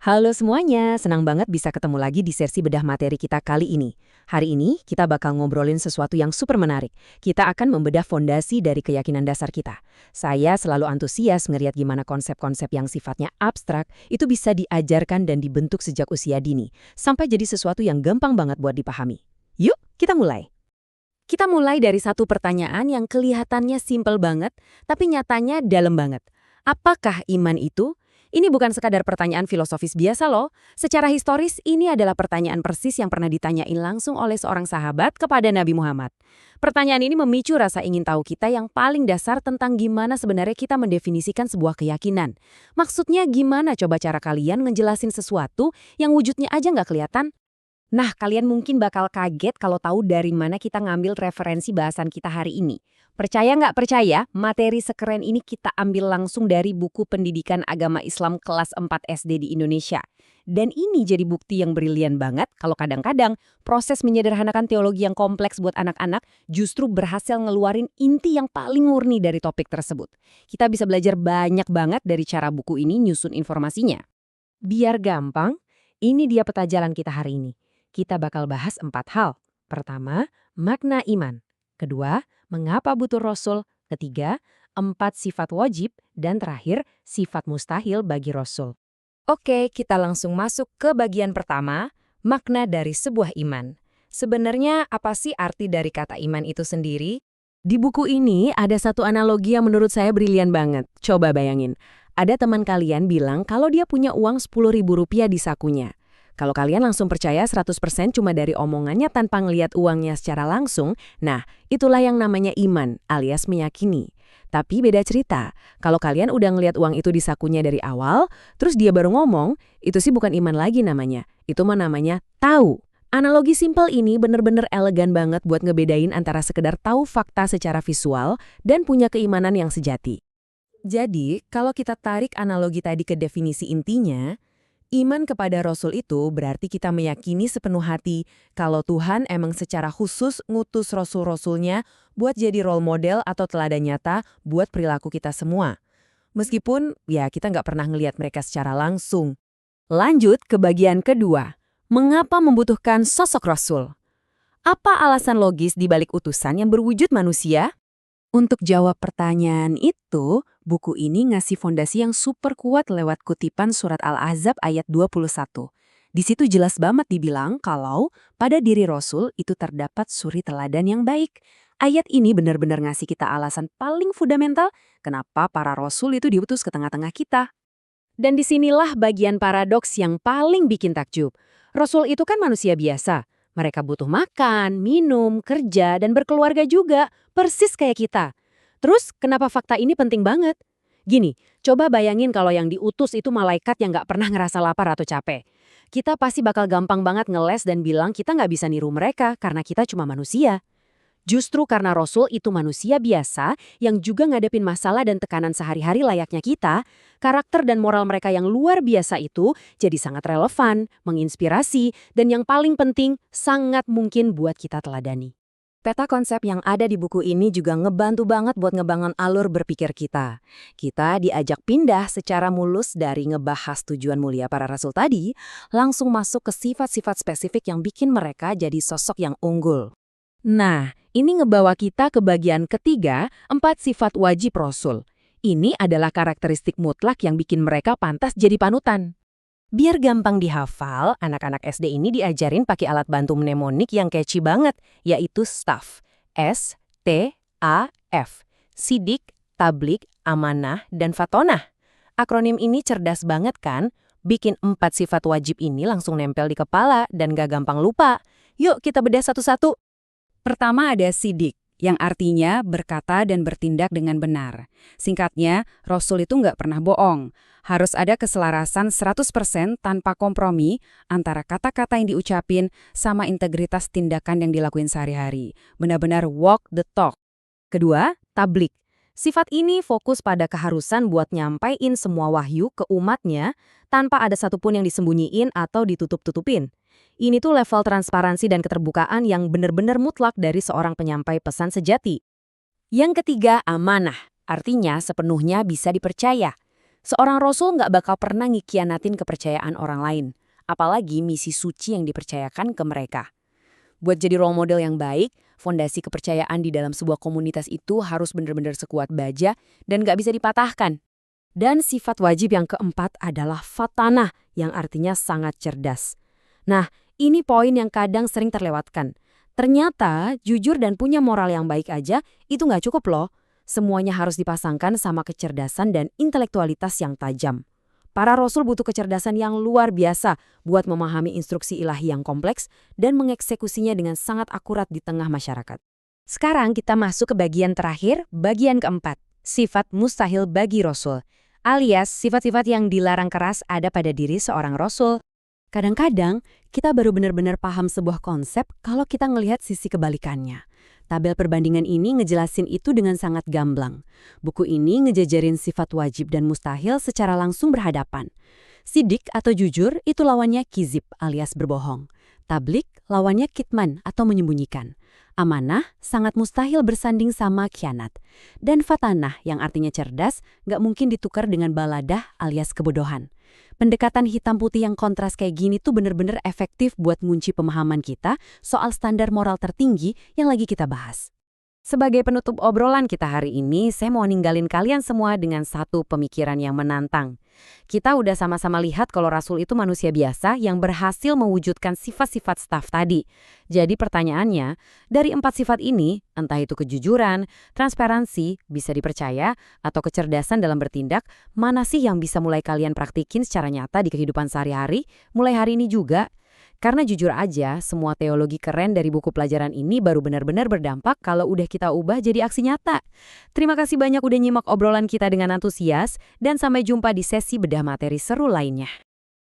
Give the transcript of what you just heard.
Halo semuanya, senang banget bisa ketemu lagi di sesi bedah materi kita kali ini. Hari ini kita bakal ngobrolin sesuatu yang super menarik. Kita akan membedah fondasi dari keyakinan dasar kita. Saya selalu antusias ngeliat gimana konsep-konsep yang sifatnya abstrak itu bisa diajarkan dan dibentuk sejak usia dini, sampai jadi sesuatu yang gampang banget buat dipahami. Yuk, kita mulai. Kita mulai dari satu pertanyaan yang kelihatannya simpel banget, tapi nyatanya dalam banget. Apakah iman itu? Ini bukan sekadar pertanyaan filosofis biasa loh. Secara historis, ini adalah pertanyaan persis yang pernah ditanyain langsung oleh seorang sahabat kepada Nabi Muhammad. Pertanyaan ini memicu rasa ingin tahu kita yang paling dasar tentang gimana sebenarnya kita mendefinisikan sebuah keyakinan. Maksudnya gimana coba cara kalian ngejelasin sesuatu yang wujudnya aja nggak kelihatan? Nah, kalian mungkin bakal kaget kalau tahu dari mana kita ngambil referensi bahasan kita hari ini. Percaya nggak percaya, materi sekeren ini kita ambil langsung dari buku Pendidikan Agama Islam kelas 4 SD di Indonesia. Dan ini jadi bukti yang brilian banget kalau kadang-kadang proses menyederhanakan teologi yang kompleks buat anak-anak justru berhasil ngeluarin inti yang paling murni dari topik tersebut. Kita bisa belajar banyak banget dari cara buku ini nyusun informasinya. Biar gampang, ini dia peta jalan kita hari ini. Kita bakal bahas 4 hal. Pertama, makna iman. Kedua, mengapa butuh Rasul. Ketiga, 4 sifat wajib. Dan terakhir, sifat mustahil bagi Rasul. Oke, kita langsung masuk ke bagian pertama, makna dari sebuah iman. Sebenarnya apa sih arti dari kata iman itu sendiri? Di buku ini ada satu analogi yang menurut saya brilian banget. Coba bayangin, ada teman kalian bilang kalau dia punya uang Rp10.000 di sakunya. Kalau kalian langsung percaya 100% cuma dari omongannya tanpa ngeliat uangnya secara langsung, nah itulah yang namanya iman alias meyakini. Tapi beda cerita, kalau kalian udah ngeliat uang itu di sakunya dari awal, terus dia baru ngomong, itu sih bukan iman lagi namanya. Itu mah namanya tahu. Analogi simpel ini bener-bener elegan banget buat ngebedain antara sekedar tahu fakta secara visual dan punya keimanan yang sejati. Jadi, kalau kita tarik analogi tadi ke definisi intinya, iman kepada Rasul itu berarti kita meyakini sepenuh hati kalau Tuhan emang secara khusus ngutus Rasul-Rasulnya buat jadi role model atau teladan nyata buat perilaku kita semua. Meskipun ya kita nggak pernah ngelihat mereka secara langsung. Lanjut ke bagian kedua. Mengapa membutuhkan sosok Rasul? Apa alasan logis di balik utusan yang berwujud manusia? Untuk jawab pertanyaan itu, buku ini ngasih fondasi yang super kuat lewat kutipan surat Al-Ahzab ayat 21. Di situ jelas banget dibilang kalau pada diri Rasul itu terdapat suri teladan yang baik. Ayat ini benar-benar ngasih kita alasan paling fundamental kenapa para Rasul itu diutus ke tengah-tengah kita. Dan disinilah bagian paradoks yang paling bikin takjub. Rasul itu kan manusia biasa. Mereka butuh makan, minum, kerja, dan berkeluarga juga, persis kayak kita. Terus, kenapa fakta ini penting banget? Gini, coba bayangin kalau yang diutus itu malaikat yang nggak pernah ngerasa lapar atau capek. Kita pasti bakal gampang banget ngeles dan bilang kita nggak bisa niru mereka karena kita cuma manusia. Justru karena Rasul itu manusia biasa yang juga ngadepin masalah dan tekanan sehari-hari layaknya kita, karakter dan moral mereka yang luar biasa itu jadi sangat relevan, menginspirasi, dan yang paling penting, sangat mungkin buat kita teladani. Peta konsep yang ada di buku ini juga ngebantu banget buat ngebangun alur berpikir kita. Kita diajak pindah secara mulus dari ngebahas tujuan mulia para rasul tadi, langsung masuk ke sifat-sifat spesifik yang bikin mereka jadi sosok yang unggul. Nah, ini ngebawa kita ke bagian ketiga, 4 sifat wajib Rasul. Ini adalah karakteristik mutlak yang bikin mereka pantas jadi panutan. Biar gampang dihafal, anak-anak SD ini diajarin pakai alat bantu mnemonik yang catchy banget, yaitu STAF. S-T-A-F. Sidik, Tablik, Amanah, dan Fatonah. Akronim ini cerdas banget kan? Bikin 4 sifat wajib ini langsung nempel di kepala dan gak gampang lupa. Yuk kita bedah satu-satu. Pertama ada sidik, yang artinya berkata dan bertindak dengan benar. Singkatnya, Rasul itu nggak pernah bohong. Harus ada keselarasan 100% tanpa kompromi antara kata-kata yang diucapin sama integritas tindakan yang dilakuin sehari-hari. Benar-benar walk the talk. Kedua, tablik. Sifat ini fokus pada keharusan buat nyampaiin semua wahyu ke umatnya tanpa ada satupun yang disembunyiin atau ditutup-tutupin. Ini tuh level transparansi dan keterbukaan yang benar-benar mutlak dari seorang penyampai pesan sejati. Yang ketiga, amanah. Artinya sepenuhnya bisa dipercaya. Seorang rasul nggak bakal pernah ngikhianatin kepercayaan orang lain, apalagi misi suci yang dipercayakan ke mereka. Buat jadi role model yang baik, fondasi kepercayaan di dalam sebuah komunitas itu harus benar-benar sekuat baja dan nggak bisa dipatahkan. Dan sifat wajib yang keempat adalah fatanah, yang artinya sangat cerdas. Nah, ini poin yang kadang sering terlewatkan. Ternyata, jujur dan punya moral yang baik aja, itu nggak cukup loh. Semuanya harus dipasangkan sama kecerdasan dan intelektualitas yang tajam. Para rasul butuh kecerdasan yang luar biasa buat memahami instruksi ilahi yang kompleks dan mengeksekusinya dengan sangat akurat di tengah masyarakat. Sekarang kita masuk ke bagian terakhir, bagian keempat. Sifat mustahil bagi rasul. Alias sifat-sifat yang dilarang keras ada pada diri seorang rasul. Kadang-kadang, kita baru benar-benar paham sebuah konsep kalau kita ngelihat sisi kebalikannya. Tabel perbandingan ini ngejelasin itu dengan sangat gamblang. Buku ini ngejajarin sifat wajib dan mustahil secara langsung berhadapan. Sidik atau jujur itu lawannya kizib alias berbohong. Tablik lawannya kitman atau menyembunyikan. Amanah sangat mustahil bersanding sama khianat. Dan fatanah yang artinya cerdas nggak mungkin ditukar dengan baladah alias kebodohan. Pendekatan hitam putih yang kontras kayak gini tuh bener-bener efektif buat ngunci pemahaman kita soal standar moral tertinggi yang lagi kita bahas. Sebagai penutup obrolan kita hari ini, saya mau ninggalin kalian semua dengan satu pemikiran yang menantang. Kita udah sama-sama lihat kalau Rasul itu manusia biasa yang berhasil mewujudkan sifat-sifat staf tadi. Jadi pertanyaannya, dari 4 sifat ini, entah itu kejujuran, transparansi, bisa dipercaya, atau kecerdasan dalam bertindak, mana sih yang bisa mulai kalian praktikin secara nyata di kehidupan sehari-hari, mulai hari ini juga? Karena jujur aja, semua teologi keren dari buku pelajaran ini baru benar-benar berdampak kalau udah kita ubah jadi aksi nyata. Terima kasih banyak udah nyimak obrolan kita dengan antusias, dan sampai jumpa di sesi bedah materi seru lainnya.